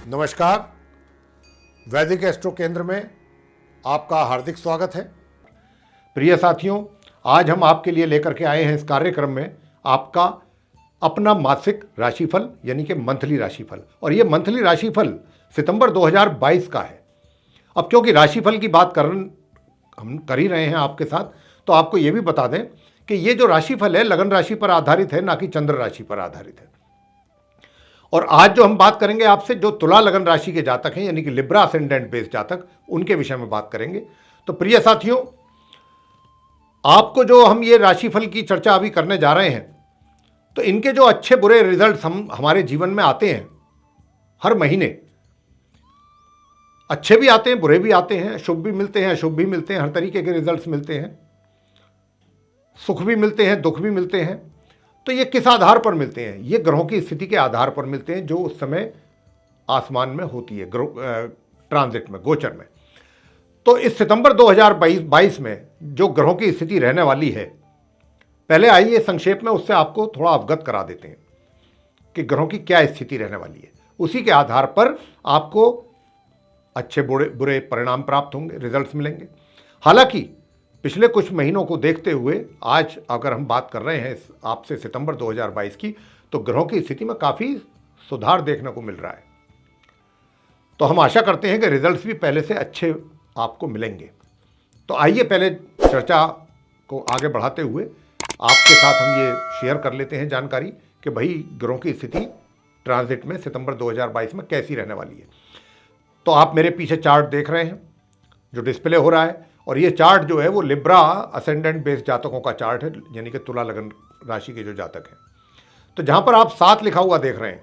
नमस्कार। वैदिक एस्ट्रो केंद्र में आपका हार्दिक स्वागत है। प्रिय साथियों, आज हम आपके लिए लेकर के आए हैं इस कार्यक्रम में आपका अपना मासिक राशिफल यानी कि मंथली राशिफल। और ये मंथली राशिफल सितंबर 2022 का है। अब क्योंकि राशिफल की बात हम कर ही रहे हैं आपके साथ, तो आपको ये भी बता दें कि ये जो राशिफल है लगन राशि पर आधारित है, ना कि चंद्र राशि पर आधारित है। और आज जो हम बात करेंगे आपसे, जो तुला लगन राशि के जातक हैं यानी कि लिब्रा असेंडेंट बेस्ड जातक, उनके विषय में बात करेंगे। तो प्रिय साथियों, आपको जो हम ये राशिफल की चर्चा अभी करने जा रहे हैं, तो इनके जो अच्छे बुरे रिजल्ट हमारे जीवन में आते हैं हर महीने, अच्छे भी आते हैं, बुरे भी आते हैं, शुभ भी मिलते हैं, अशुभ भी मिलते हैं, हर तरीके के रिजल्ट्स मिलते हैं, सुख भी मिलते हैं, दुख भी मिलते हैं। तो ये किस आधार पर मिलते हैं? ये ग्रहों की स्थिति के आधार पर मिलते हैं जो उस समय आसमान में होती है, ट्रांजिट में, गोचर में। तो इस सितंबर 2022 में जो ग्रहों की स्थिति रहने वाली है, पहले आइए संक्षेप में उससे आपको थोड़ा अवगत करा देते हैं कि ग्रहों की क्या स्थिति रहने वाली है। उसी के आधार पर आपको अच्छे बुरे परिणाम प्राप्त होंगे, रिजल्ट्स मिलेंगे। हालांकि पिछले कुछ महीनों को देखते हुए आज अगर हम बात कर रहे हैं आपसे सितंबर 2022 की, तो ग्रहों की स्थिति में काफ़ी सुधार देखने को मिल रहा है। तो हम आशा करते हैं कि रिजल्ट्स भी पहले से अच्छे आपको मिलेंगे। तो आइए पहले चर्चा को आगे बढ़ाते हुए आपके साथ हम ये शेयर कर लेते हैं जानकारी कि भाई ग्रहों की स्थिति ट्रांजिट में सितंबर 2022 में कैसी रहने वाली है। तो आप मेरे पीछे चार्ट देख रहे हैं जो डिस्प्ले हो रहा है, और ये चार्ट जो है वो लिब्रा असेंडेंट बेस्ड जातकों का चार्ट है, यानी कि तुला लगन राशि के जो जातक हैं। तो जहाँ पर आप 7 लिखा हुआ देख रहे हैं,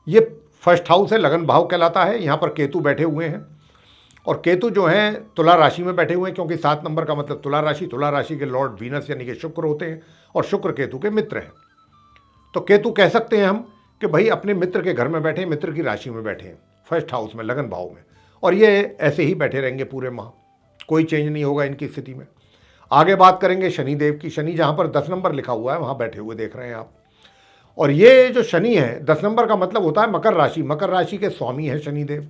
ये फर्स्ट हाउस है, लगन भाव कहलाता है। यहाँ पर केतु बैठे हुए हैं, और केतु जो हैं तुला राशि में बैठे हुए हैं, क्योंकि 7 नंबर का मतलब तुला राशि के लॉर्ड वीनस यानी कि शुक्र होते हैं, और शुक्र केतु के मित्र हैं। तो केतु कह सकते हैं हम कि भाई अपने मित्र के घर में बैठे, मित्र की राशि में बैठे हैं, फर्स्ट हाउस में, लगन भाव में, और ये ऐसे ही बैठे रहेंगे पूरे माह, कोई चेंज नहीं होगा इनकी स्थिति में। आगे बात करेंगे शनि देव की। शनि जहाँ पर 10 नंबर लिखा हुआ है वहाँ बैठे हुए देख रहे हैं आप। और ये जो शनि है, 10 नंबर का मतलब होता है मकर राशि। मकर राशि के स्वामी है शनि देव।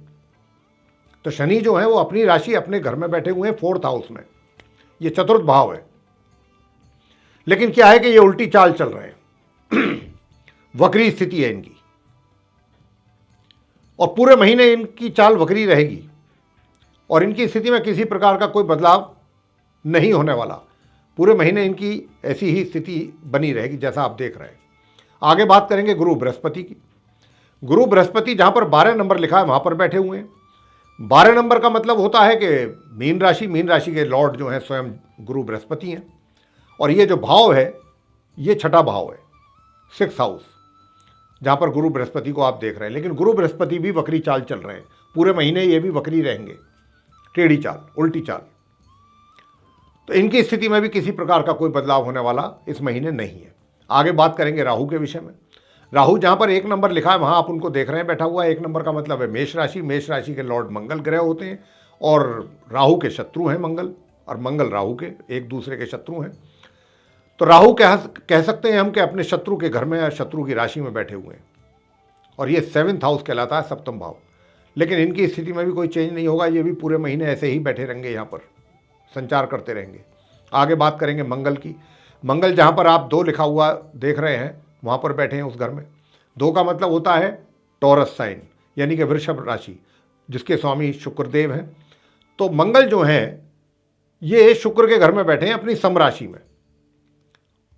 तो शनि जो है वो अपनी राशि, अपने घर में बैठे हुए हैं, 4th हाउस में। ये चतुर्थ भाव है। लेकिन क्या है कि ये उल्टी चाल चल रहे हैं वक्री स्थिति है इनकी, और पूरे महीने इनकी चाल वक्री रहेगी, और इनकी स्थिति में किसी प्रकार का कोई बदलाव नहीं होने वाला। पूरे महीने इनकी ऐसी ही स्थिति बनी रहेगी जैसा आप देख रहे हैं। आगे बात करेंगे गुरु बृहस्पति की। गुरु बृहस्पति जहाँ पर 12 नंबर लिखा है वहाँ पर बैठे हुए हैं। 12 नंबर का मतलब होता है कि मीन राशि के लॉर्ड जो हैं स्वयं गुरु बृहस्पति हैं, और ये जो भाव है ये 6ठा भाव है, 6th हाउस, जहाँ पर गुरु बृहस्पति को आप देख रहे हैं। लेकिन गुरु बृहस्पति भी वक्री चाल चल रहे हैं, पूरे महीने ये भी वक्री रहेंगे, टेढ़ी चाल, उल्टी चाल। तो इनकी स्थिति में भी किसी प्रकार का कोई बदलाव होने वाला इस महीने नहीं है। आगे बात करेंगे राहु के विषय में। राहु जहाँ पर 1 नंबर लिखा है वहाँ आप उनको देख रहे हैं बैठा हुआ है। 1 नंबर का मतलब है मेष राशि के लॉर्ड मंगल ग्रह होते हैं, और राहु के शत्रु हैं मंगल, और मंगल राहु के एक दूसरे के शत्रु हैं। तो राहु कह सकते हैं हम कि अपने शत्रु के घर में, शत्रु की राशि में बैठे हुए हैं, और ये 7th हाउस कहलाता है, 7th भाव। लेकिन इनकी स्थिति में भी कोई चेंज नहीं होगा, ये भी पूरे महीने ऐसे ही बैठे रहेंगे, यहाँ पर संचार करते रहेंगे। आगे बात करेंगे मंगल की। मंगल जहाँ पर आप 2 लिखा हुआ देख रहे हैं वहाँ पर बैठे हैं उस घर में। 2 का मतलब होता है टॉरस साइन, यानी कि वृषभ राशि, जिसके स्वामी शुक्रदेव हैं। तो मंगल जो हैं ये शुक्र के घर में बैठे हैं अपनी सम राशि में,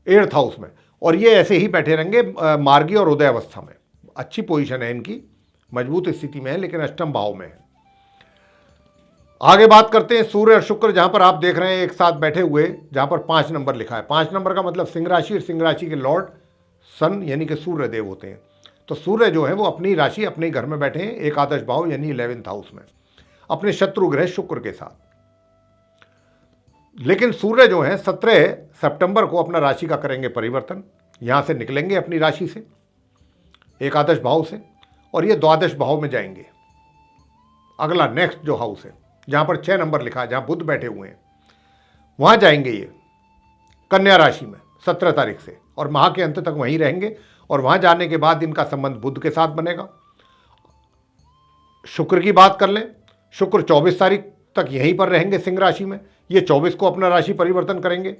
8th हाउस में, और ये ऐसे ही बैठे रहेंगे मार्गी और उदय अवस्था में। अच्छी पोजीशन है इनकी, मजबूत स्थिति में है, लेकिन अष्टम भाव में है। आगे बात करते हैं सूर्य और शुक्र, जहां पर आप देख रहे हैं एक साथ बैठे हुए, जहां पर 5 नंबर लिखा है। 5 नंबर का मतलब सिंह राशि, और सिंह राशि के लॉर्ड सन यानी कि सूर्य देव होते हैं। तो सूर्य जो है वो अपनी राशि, अपने घर में बैठे हैं, एकादश भाव यानी 11th हाउस में, अपने शत्रु ग्रह शुक्र के साथ। लेकिन सूर्य जो है 17 सितंबर को अपना राशि का करेंगे परिवर्तन, यहां से निकलेंगे अपनी राशि से, एकादश भाव से, और ये द्वादश भाव में जाएंगे। अगला नेक्स्ट जो हाउस है जहां पर 6 नंबर लिखा है, जहां बुध बैठे हुए हैं, वहां जाएंगे ये कन्या राशि में 17 तारीख से, और माह के अंत तक वहीं रहेंगे। और वहां जाने के बाद इनका संबंध बुध के साथ बनेगा, शुक्र की बात कर लें, शुक्र 24 तारीख तक यहीं पर रहेंगे सिंह राशि में। ये 24 को अपना राशि परिवर्तन करेंगे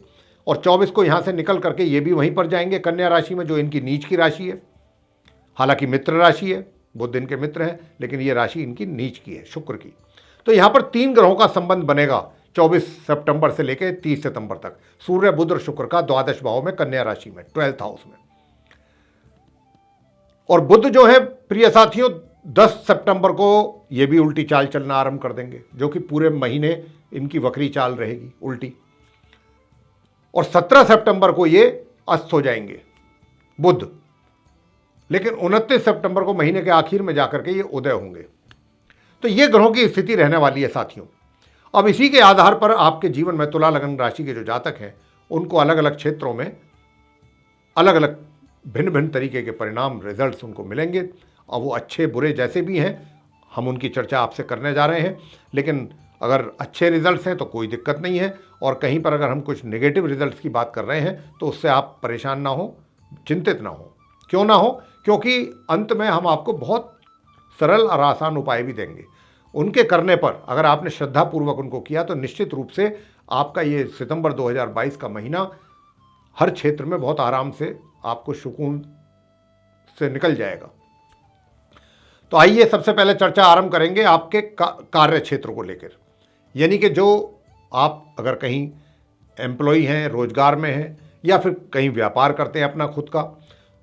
और 24 को यहाँ से निकल करके ये भी वहीं पर जाएंगे कन्या राशि में, जो इनकी नीच की राशि है। हालांकि मित्र राशि है, बुध इनके मित्र हैं, लेकिन ये राशि इनकी नीच की है, शुक्र की। तो यहाँ पर 3 ग्रहों का संबंध बनेगा 24 सितंबर से लेकर 30 सितंबर तक, सूर्य बुध और शुक्र का द्वादश भाव में कन्या राशि में 12th हाउस में। और बुध जो है प्रिय साथियों 10 सितंबर को ये भी उल्टी चाल चलना आरंभ कर देंगे, जो कि पूरे महीने इनकी वक्री चाल रहेगी उल्टी। और 17 सितंबर को ये अस्त हो जाएंगे बुध, लेकिन 29 सितंबर को महीने के आखिर में जाकर के ये उदय होंगे। तो ये ग्रहों की स्थिति रहने वाली है साथियों। अब इसी के आधार पर आपके जीवन में तुला लगन राशि के जो जातक हैं उनको अलग अलग क्षेत्रों में अलग अलग भिन्न भिन्न तरीके के परिणाम, रिजल्ट्स उनको मिलेंगे। और वो अच्छे बुरे जैसे भी हैं, हम उनकी चर्चा आपसे करने जा रहे हैं। लेकिन अगर अच्छे रिजल्ट्स हैं तो कोई दिक्कत नहीं है, और कहीं पर अगर हम कुछ नेगेटिव रिजल्ट्स की बात कर रहे हैं तो उससे आप परेशान ना हो, चिंतित ना हो। क्यों ना हो? क्योंकि अंत में हम आपको बहुत सरल और आसान उपाय भी देंगे। उनके करने पर अगर आपने श्रद्धापूर्वक उनको किया तो निश्चित रूप से आपका ये सितंबर 2022 का महीना हर क्षेत्र में बहुत आराम से आपको सुकून से निकल जाएगा। तो आइए सबसे पहले चर्चा आरंभ करेंगे आपके कार्य क्षेत्र को लेकर। यानी कि जो आप अगर कहीं एम्प्लॉय हैं, रोजगार में हैं, या फिर कहीं व्यापार करते हैं अपना खुद का,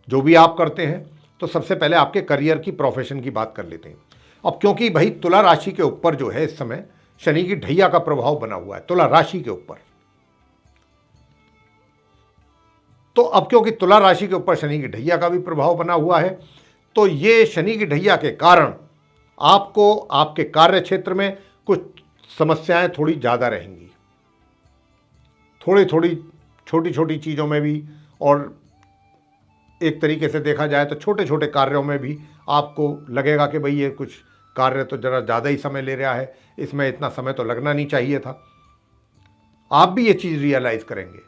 जो भी आप करते हैं, तो सबसे पहले आपके करियर की, प्रोफेशन की बात कर लेते हैं। अब क्योंकि भाई तुला राशि के ऊपर जो है इस समय शनि की ढैया का प्रभाव बना हुआ है तुला राशि के ऊपर। तो अब क्योंकि तुला राशि के ऊपर शनि की ढैया का भी प्रभाव बना हुआ है, तो ये शनि की ढैया के कारण आपको आपके कार्य क्षेत्र में कुछ समस्याएं थोड़ी ज़्यादा रहेंगी, थोड़ी थोड़ी छोटी छोटी चीज़ों में भी, और एक तरीके से देखा जाए तो छोटे छोटे कार्यों में भी आपको लगेगा कि भाई ये कुछ कार्य तो ज़रा ज़्यादा ही समय ले रहा है, इसमें इतना समय तो लगना नहीं चाहिए था। आप भी ये चीज़ रियलाइज़ करेंगे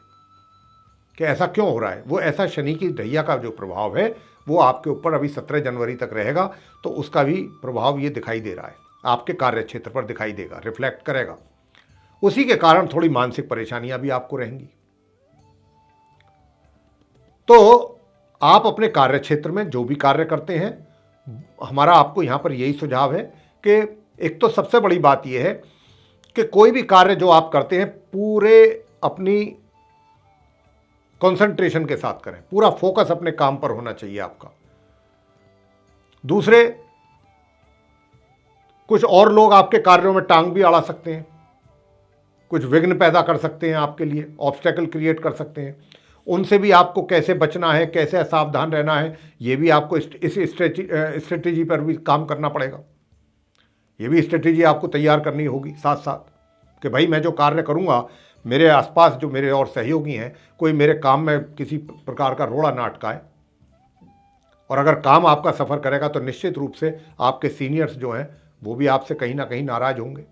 कि ऐसा क्यों हो रहा है। वो ऐसा शनि की ढैया का जो प्रभाव है वो आपके ऊपर अभी 17 जनवरी तक रहेगा, तो उसका भी प्रभाव ये दिखाई दे रहा है, आपके कार्य क्षेत्र पर दिखाई देगा, रिफ्लेक्ट करेगा। उसी के कारण थोड़ी मानसिक परेशानियां भी आपको रहेंगी। तो आप अपने कार्य क्षेत्र में जो भी कार्य करते हैं, हमारा आपको यहां पर यही सुझाव है कि एक तो सबसे बड़ी बात यह है कि कोई भी कार्य जो आप करते हैं पूरे अपनी कंसंट्रेशन के साथ करें, पूरा फोकस अपने काम पर होना चाहिए आपका। दूसरे, कुछ और लोग आपके कार्यों में टांग भी अड़ा सकते हैं, कुछ विघ्न पैदा कर सकते हैं आपके लिए, ऑब्स्टेकल क्रिएट कर सकते हैं। उनसे भी आपको कैसे बचना है, कैसे सावधान रहना है, ये भी आपको इस स्ट्रेटेजी पर भी काम करना पड़ेगा। ये भी स्ट्रेटेजी आपको तैयार करनी होगी साथ साथ कि भाई मैं जो कार्य करूँगा, मेरे आसपास जो मेरे और सहयोगी हैं, कोई मेरे काम में किसी प्रकार का रोड़ा ना अटकाए। और अगर काम आपका सफ़र करेगा तो निश्चित रूप से आपके सीनियर्स जो हैं वो भी आपसे कहीं ना कहीं नाराज़ होंगे।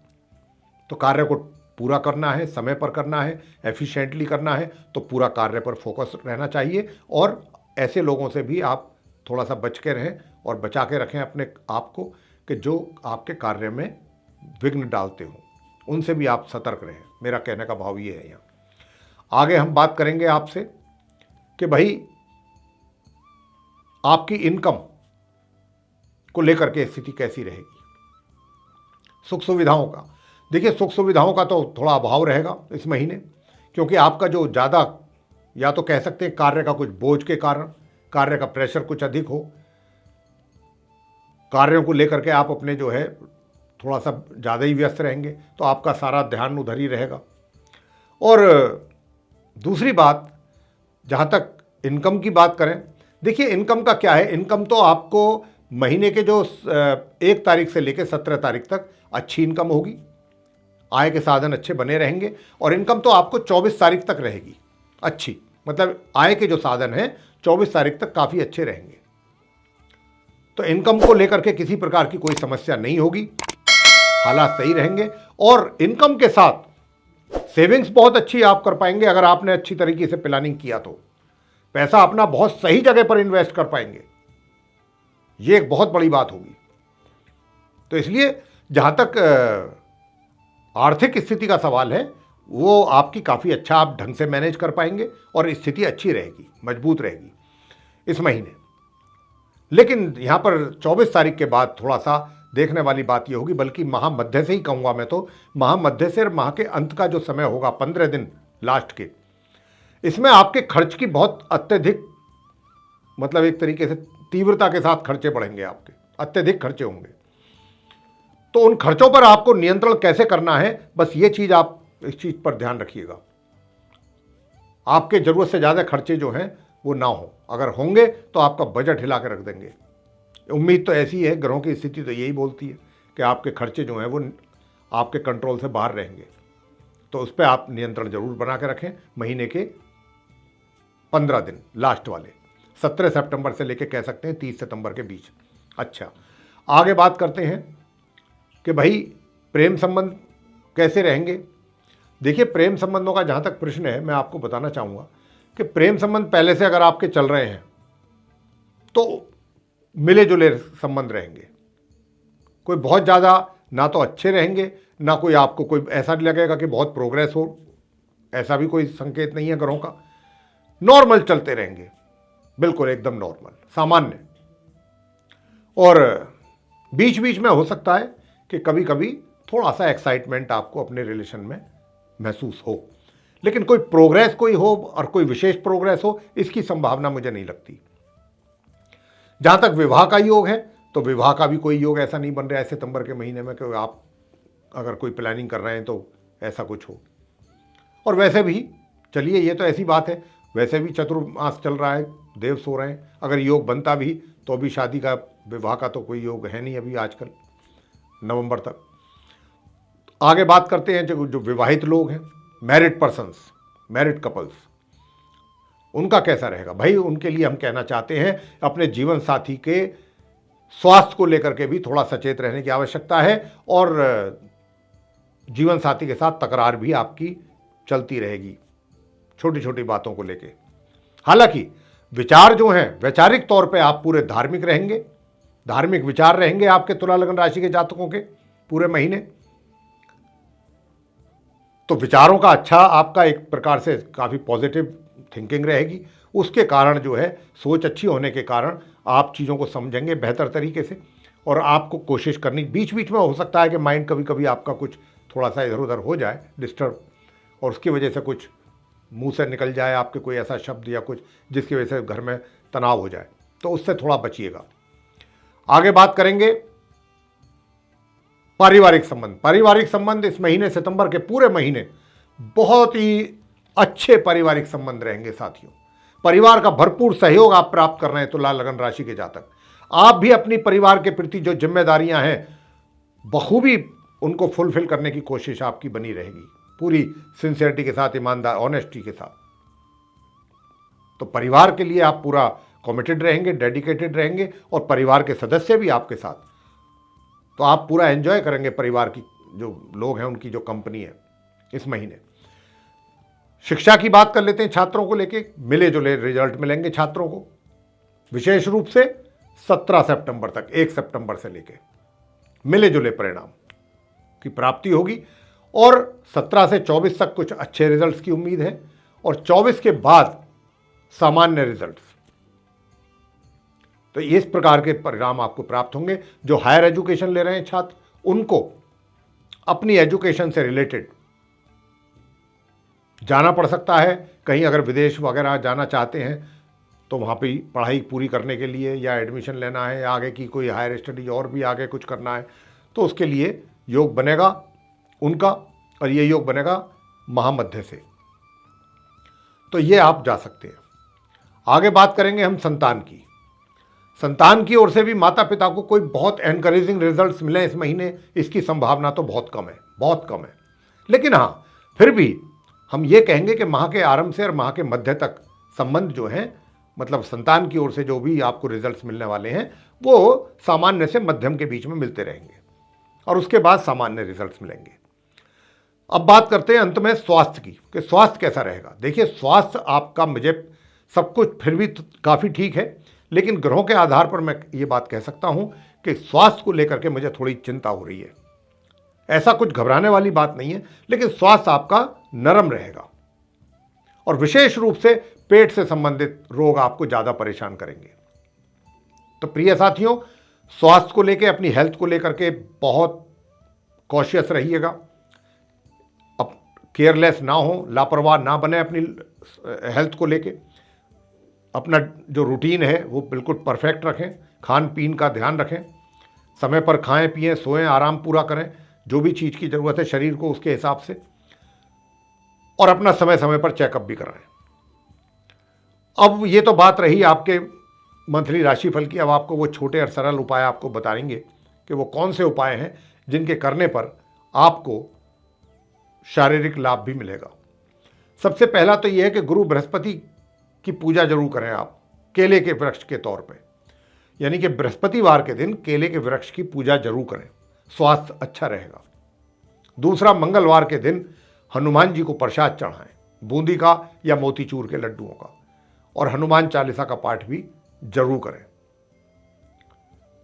तो कार्य को पूरा करना है, समय पर करना है, एफिशिएंटली करना है, तो पूरा कार्य पर फोकस रहना चाहिए। और ऐसे लोगों से भी आप थोड़ा सा बच के रहें और बचा के रखें अपने आप को कि जो आपके कार्य में विघ्न डालते हों, उनसे भी आप सतर्क रहें। मेरा कहने का भाव ये है। यहाँ आगे हम बात करेंगे आपसे कि भाई आपकी इनकम को लेकर के स्थिति कैसी रहेगी। सुख सुविधाओं का, देखिए सुख सुविधाओं का तो थोड़ा अभाव रहेगा इस महीने, क्योंकि आपका जो ज़्यादा, या तो कह सकते हैं कार्य का कुछ बोझ के कारण, कार्य का प्रेशर कुछ अधिक हो, कार्यों को लेकर के आप अपने जो है थोड़ा सा ज़्यादा ही व्यस्त रहेंगे, तो आपका सारा ध्यान उधर ही रहेगा। और दूसरी बात, जहाँ तक इनकम की बात करें, देखिए इनकम का क्या है, इनकम तो आपको महीने के जो 1 तारीख से लेकर 17 तारीख तक अच्छी इनकम होगी, आय के साधन अच्छे बने रहेंगे। और इनकम तो आपको 24 तारीख तक रहेगी अच्छी, मतलब आय के जो साधन हैं 24 तारीख तक काफ़ी अच्छे रहेंगे। तो इनकम को लेकर के किसी प्रकार की कोई समस्या नहीं होगी, हालात सही रहेंगे। और इनकम के साथ सेविंग्स बहुत अच्छी आप कर पाएंगे। अगर आपने अच्छी तरीके से प्लानिंग किया तो पैसा अपना बहुत सही जगह पर इन्वेस्ट कर पाएंगे, ये एक बहुत बड़ी बात होगी। तो इसलिए जहाँ तक आर्थिक स्थिति का सवाल है, वो आपकी काफ़ी अच्छा आप ढंग से मैनेज कर पाएंगे और स्थिति अच्छी रहेगी, मजबूत रहेगी इस महीने। लेकिन यहाँ पर 24 तारीख के बाद थोड़ा सा देखने वाली बात ये होगी, बल्कि माह मध्य से ही कहूँगा मैं, तो माह मध्य से माह के अंत का जो समय होगा 15 दिन लास्ट के, इसमें आपके खर्च की बहुत अत्यधिक, मतलब एक तरीके से तीव्रता के साथ खर्चे बढ़ेंगे, आपके अत्यधिक खर्चे होंगे। तो उन खर्चों पर आपको नियंत्रण कैसे करना है, बस ये चीज़ आप इस चीज़ पर ध्यान रखिएगा। आपके ज़रूरत से ज़्यादा खर्चे जो हैं वो ना हो, अगर होंगे तो आपका बजट हिला के रख देंगे। उम्मीद तो ऐसी है, ग्रहों की स्थिति तो यही बोलती है कि आपके खर्चे जो हैं वो आपके कंट्रोल से बाहर रहेंगे। तो उस पर आप नियंत्रण जरूर बना के रखें महीने के 15 दिन लास्ट वाले, 17 सितंबर से लेके कह सकते हैं 30 सितंबर के बीच। अच्छा, आगे बात करते हैं कि भाई प्रेम संबंध कैसे रहेंगे। देखिए, प्रेम संबंधों का जहाँ तक प्रश्न है, मैं आपको बताना चाहूँगा कि प्रेम संबंध पहले से अगर आपके चल रहे हैं तो मिले जुले संबंध रहेंगे। कोई बहुत ज़्यादा ना तो अच्छे रहेंगे, ना कोई आपको कोई ऐसा नहीं लगेगा कि बहुत प्रोग्रेस हो, ऐसा भी कोई संकेत नहीं है ग्रहों का। नॉर्मल चलते रहेंगे, बिल्कुल एकदम नॉर्मल, सामान्य। और बीच बीच में हो सकता है कि कभी कभी थोड़ा सा एक्साइटमेंट आपको अपने रिलेशन में महसूस हो, लेकिन कोई प्रोग्रेस कोई हो और कोई विशेष प्रोग्रेस हो, इसकी संभावना मुझे नहीं लगती। जहां तक विवाह का योग है, तो विवाह का भी कोई योग ऐसा नहीं बन रहा है सितंबर के महीने में कि आप अगर कोई प्लानिंग कर रहे हैं तो ऐसा कुछ हो। और वैसे भी चलिए, ये तो ऐसी बात है, वैसे भी चतुर्मास चल रहा है, देव सो रहे हैं, अगर योग बनता भी तो अभी शादी का, विवाह का तो कोई योग है नहीं अभी आजकल नवंबर तक। आगे बात करते हैं जो विवाहित लोग हैं, मैरिड पर्सन्स, मैरिड कपल्स, उनका कैसा रहेगा। भाई उनके लिए हम कहना चाहते हैं अपने जीवन साथी के स्वास्थ्य को लेकर के भी थोड़ा सचेत रहने की आवश्यकता है, और जीवन साथी के साथ तकरार भी आपकी चलती रहेगी छोटी छोटी बातों को लेके। हालांकि विचार जो हैं, वैचारिक तौर पे आप पूरे धार्मिक रहेंगे, धार्मिक विचार रहेंगे आपके तुला लगन राशि के जातकों के पूरे महीने। तो विचारों का अच्छा, आपका एक प्रकार से काफ़ी पॉजिटिव थिंकिंग रहेगी। उसके कारण जो है, सोच अच्छी होने के कारण आप चीज़ों को समझेंगे बेहतर तरीके से, और आपको कोशिश करनी, बीच बीच में हो सकता है कि माइंड कभी कभी आपका कुछ थोड़ा सा इधर उधर हो जाए डिस्टर्ब, और उसकी वजह से कुछ मुंह से निकल जाए आपके कोई ऐसा शब्द या कुछ जिसकी वजह से घर में तनाव हो जाए, तो उससे थोड़ा बचिएगा। आगे बात करेंगे पारिवारिक संबंध। पारिवारिक संबंध इस महीने, सितंबर के पूरे महीने बहुत ही अच्छे पारिवारिक संबंध रहेंगे साथियों। परिवार का भरपूर सहयोग आप प्राप्त कर रहे हैं तुला लगन राशि के जातक। आप भी अपनी परिवार के प्रति जो जिम्मेदारियां हैं बखूबी उनको फुलफिल करने की कोशिश आपकी बनी रहेगी, पूरी सिंसियरिटी के साथ, ईमानदार, ऑनेस्टी के साथ। तो परिवार के लिए आप पूरा कमिटेड रहेंगे, डेडिकेटेड रहेंगे, और परिवार के सदस्य भी आपके साथ, तो आप पूरा एंजॉय करेंगे परिवार की जो लोग हैं उनकी जो कंपनी है इस महीने। शिक्षा की बात कर लेते हैं, छात्रों को लेके मिले जुले रिजल्ट मिलेंगे छात्रों को, विशेष रूप से 17 सितंबर तक, 1 सितंबर से लेके मिले जुले परिणाम की प्राप्ति होगी, और 17 से 24 तक कुछ अच्छे रिजल्ट्स की उम्मीद है, और 24 के बाद सामान्य रिजल्ट्स। तो इस प्रकार के परिणाम आपको प्राप्त होंगे। जो हायर एजुकेशन ले रहे हैं छात्र, उनको अपनी एजुकेशन से रिलेटेड जाना पड़ सकता है कहीं, अगर विदेश वगैरह जाना चाहते हैं तो वहाँ पे पढ़ाई पूरी करने के लिए, या एडमिशन लेना है, या आगे की कोई हायर स्टडी और भी आगे कुछ करना है, तो उसके लिए योग बनेगा उनका, और ये योग बनेगा महामध्य से, तो ये आप जा सकते हैं। आगे बात करेंगे हम संतान की। संतान की ओर से भी माता पिता को कोई बहुत एनकरेजिंग रिजल्ट्स मिले इस महीने, इसकी संभावना तो बहुत कम है, बहुत कम है। लेकिन हाँ, फिर भी हम ये कहेंगे कि माह के आरंभ से और माह के मध्य तक संबंध जो हैं, मतलब संतान की ओर से जो भी आपको रिजल्ट्स मिलने वाले हैं, वो सामान्य से मध्यम के बीच में मिलते रहेंगे, और उसके बाद सामान्य रिजल्ट्स मिलेंगे। अब बात करते हैं अंत में स्वास्थ्य की, कि स्वास्थ्य कैसा रहेगा। देखिए, स्वास्थ्य आपका, मुझे सब कुछ फिर भी काफ़ी ठीक है, लेकिन ग्रहों के आधार पर मैं ये बात कह सकता हूँ कि स्वास्थ्य को लेकर के मुझे थोड़ी चिंता हो रही है। ऐसा कुछ घबराने वाली बात नहीं है, लेकिन स्वास्थ्य आपका नरम रहेगा और विशेष रूप से पेट से संबंधित रोग आपको ज़्यादा परेशान करेंगे। तो प्रिय साथियों, स्वास्थ्य को लेकर, अपनी हेल्थ को लेकर के बहुत कॉशियस रहिएगा। अब केयरलेस ना हो, लापरवाह ना बने अपनी हेल्थ को लेके। अपना जो रूटीन है वो बिल्कुल परफेक्ट रखें, खान पीन का ध्यान रखें, समय पर खाएं पिएं, सोएं, आराम पूरा करें, जो भी चीज़ की ज़रूरत है शरीर को उसके हिसाब से, और अपना समय समय पर चेकअप भी कराएं। अब ये तो बात रही आपके मंथली राशिफल की। अब आपको वो छोटे और सरल उपाय आपको बताएंगे कि वो कौन से उपाय हैं जिनके करने पर आपको शारीरिक लाभ भी मिलेगा। सबसे पहला तो ये है कि गुरु बृहस्पति की पूजा जरूर करें आप, केले के वृक्ष के तौर पे, यानी कि बृहस्पतिवार के दिन केले के वृक्ष की पूजा जरूर करें, स्वास्थ्य अच्छा रहेगा। दूसरा, मंगलवार के दिन हनुमान जी को प्रसाद चढ़ाएं, बूंदी का या मोतीचूर के लड्डुओं का, और हनुमान चालीसा का पाठ भी जरूर करें।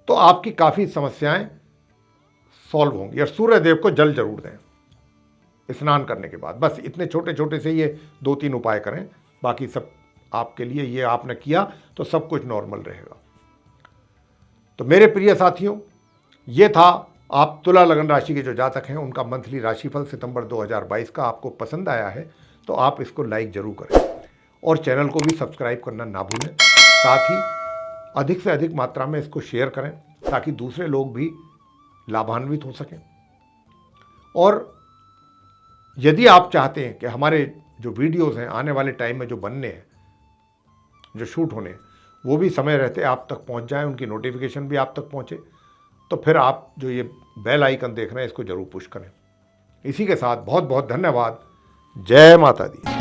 तो आपकी काफ़ी समस्याएं सॉल्व होंगी। और सूर्य देव को जल जरूर दें स्नान करने के बाद। बस इतने छोटे छोटे से ये 2-3 उपाय करें, बाकी सब आपके लिए, ये आपने किया तो सब कुछ नॉर्मल रहेगा। तो मेरे प्रिय साथियों, ये था आप तुला लगन राशि के जो जातक हैं उनका मंथली राशिफल सितंबर 2022 का। आपको पसंद आया है तो आप इसको लाइक जरूर करें और चैनल को भी सब्सक्राइब करना ना भूलें। साथ ही अधिक से अधिक मात्रा में इसको शेयर करें ताकि दूसरे लोग भी लाभान्वित हो सकें। और यदि आप चाहते हैं कि हमारे जो वीडियोस हैं आने वाले टाइम में जो बनने हैं, जो शूट होने हैं, वो भी समय रहते आप तक पहुंच जाएं, उनकी नोटिफिकेशन भी आप तक पहुंचे, तो फिर आप जो ये बेल आइकन देख रहे हैं इसको जरूर पुश करें। इसी के साथ बहुत बहुत धन्यवाद। जय माता दी।